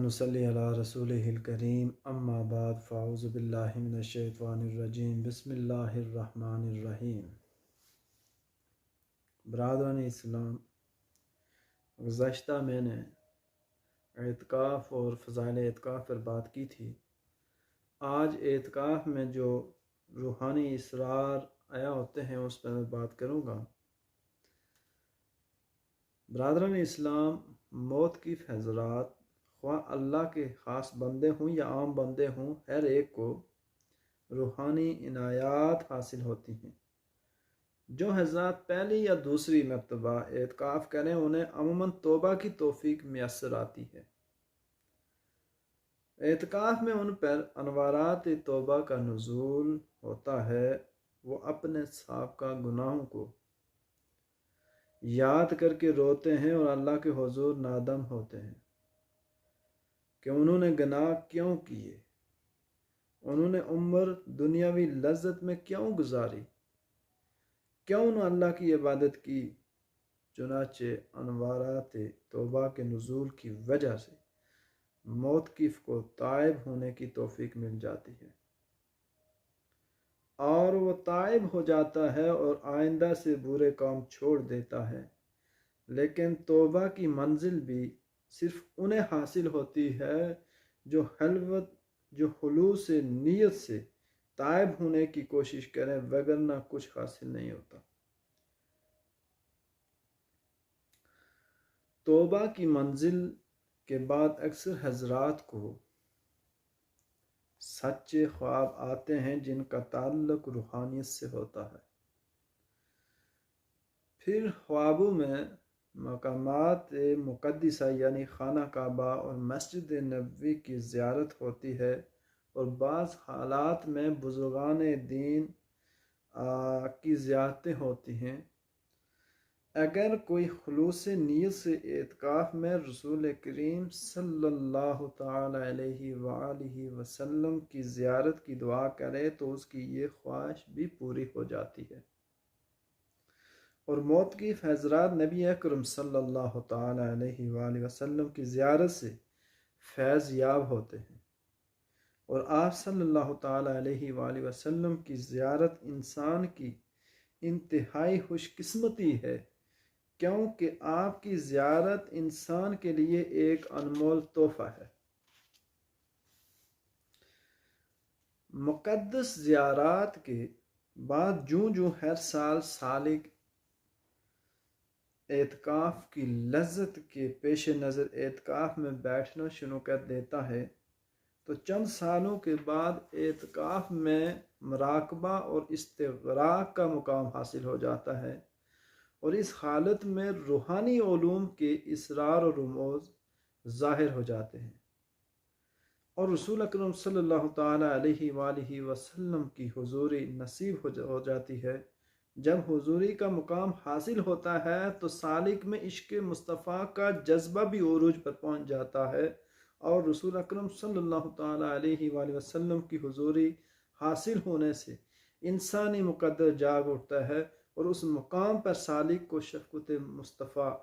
ونصلی علی رسولہ الکریم اما بعد فاعوذ باللہ من الشیطان الرجیم بسم اللہ الرحمن الرحیم۔ برادران اسلام، گزشتہ میں نے اعتکاف اور فضائل اعتکاف پر بات کی تھی۔ آج اعتکاف میں جو روحانی اسرار آیا ہوتے ہیں اس پر میں بات کروں گا۔ برادران اسلام، موت کی فیضرات خواہ اللہ کے خاص بندے ہوں یا عام بندے ہوں، ہر ایک کو روحانی عنایات حاصل ہوتی ہیں۔ جو حضرات پہلی یا دوسری مرتبہ اعتکاف کریں انہیں عموماً توبہ کی توفیق میسر آتی ہے۔ اعتکاف میں ان پر انوارات توبہ کا نزول ہوتا ہے۔ وہ اپنے سابقہ گناہوں کو یاد کر کے روتے ہیں اور اللہ کے حضور نادم ہوتے ہیں کہ انہوں نے گناہ کیوں کیے، انہوں نے عمر دنیاوی لذت میں کیوں گزاری، کیوں انہوں نے اللہ کی عبادت کی۔ چنانچہ انوارات توبہ کے نزول کی وجہ سے موقف کو تائب ہونے کی توفیق مل جاتی ہے اور وہ تائب ہو جاتا ہے اور آئندہ سے برے کام چھوڑ دیتا ہے۔ لیکن توبہ کی منزل بھی صرف انہیں حاصل ہوتی ہے جو خلوص نیت سے تائب ہونے کی کوشش کریں، وگرنہ کچھ حاصل نہیں ہوتا۔ توبہ کی منزل کے بعد اکثر حضرات کو سچے خواب آتے ہیں جن کا تعلق روحانیت سے ہوتا ہے۔ پھر خوابوں میں مقامات مقدسہ یعنی خانہ کعبہ اور مسجد نبوی کی زیارت ہوتی ہے، اور بعض حالات میں بزرگان دین کی زیارتیں ہوتی ہیں۔ اگر کوئی خلوص نیت سے اعتکاف میں رسول کریم صلی اللہ تعالی علیہ وآلہ وسلم کی زیارت کی دعا کرے تو اس کی یہ خواہش بھی پوری ہو جاتی ہے، اور موت کی فیضرات نبی اکرم صلی اللہ تعالی علیہ وآلہ وسلم کی زیارت سے فیض یاب ہوتے ہیں۔ اور آپ صلی اللہ تعالی علیہ وآلہ وسلم کی زیارت انسان کی انتہائی خوش قسمتی ہے، کیونکہ آپ کی زیارت انسان کے لیے ایک انمول تحفہ ہے۔ مقدس زیارات کے بعد جوں ہر سال سالک اعتکاف کی لذت کے پیش نظر اعتکاف میں بیٹھنا شروع کر دیتا ہے تو چند سالوں کے بعد اعتکاف میں مراقبہ اور استغراق کا مقام حاصل ہو جاتا ہے، اور اس حالت میں روحانی علوم کے اسرار و رموز ظاہر ہو جاتے ہیں، اور رسول اکرم صلی اللہ تعالی علیہ وآلہ وسلم کی حضوری نصیب ہو جاتی ہے۔ جب حضوری کا مقام حاصل ہوتا ہے تو سالک میں عشق مصطفیٰ کا جذبہ بھی عروج پر پہنچ جاتا ہے، اور رسول اکرم صلی اللہ تعالی علیہ وآلہ وسلم کی حضوری حاصل ہونے سے انسانی مقدر جاگ اٹھتا ہے، اور اس مقام پر سالک کو شفقت مصطفیٰ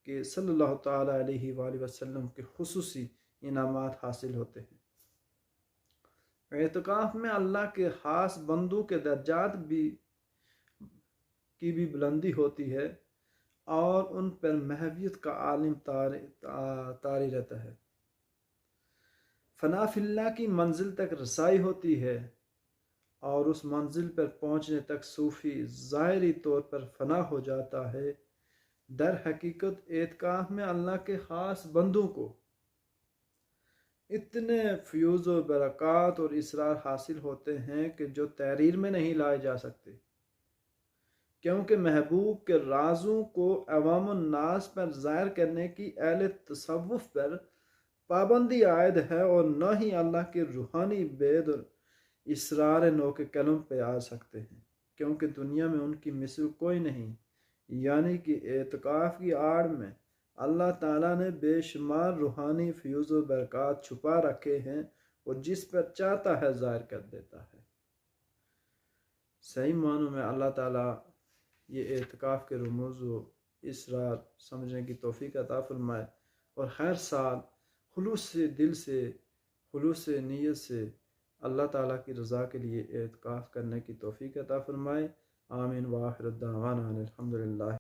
کے صلی اللہ تعالی علیہ وآلہ وسلم کے خصوصی انعامات حاصل ہوتے ہیں۔ اعتکاف میں اللہ کے خاص بندوں کے درجات کی بھی بلندی ہوتی ہے، اور ان پر محویت کا عالم طاری رہتا ہے۔ فنا فی اللہ کی منزل تک رسائی ہوتی ہے، اور اس منزل پر پہنچنے تک صوفی ظاہری طور پر فنا ہو جاتا ہے۔ در حقیقت اعتکاف میں اللہ کے خاص بندوں کو اتنے فیوز و برکات اور اسرار حاصل ہوتے ہیں کہ جو تحریر میں نہیں لائے جا سکتے، کیونکہ محبوب کے رازوں کو عوام الناس پر ظاہر کرنے کی اہل تصوف پر پابندی عائد ہے، اور نہ ہی اللہ کے روحانی بید اور اسرار نو کے قلم پہ آ سکتے ہیں، کیونکہ دنیا میں ان کی مثل کوئی نہیں۔ یعنی کہ اعتکاف کی آڑ میں اللہ تعالیٰ نے بے شمار روحانی فیوز و برکات چھپا رکھے ہیں، اور جس پر چاہتا ہے ظاہر کر دیتا ہے۔ صحیح معنوں میں اللہ تعالیٰ یہ اعتکاف کے رموز و اسرار سمجھنے کی توفیق عطا فرمائے، اور ہر سال خلوص سے دل سے، خلوص سے نیت سے اللہ تعالیٰ کی رضا کے لیے اعتکاف کرنے کی توفیق عطا فرمائے۔ آمین۔ وآخر الدعوانا الحمدللہ۔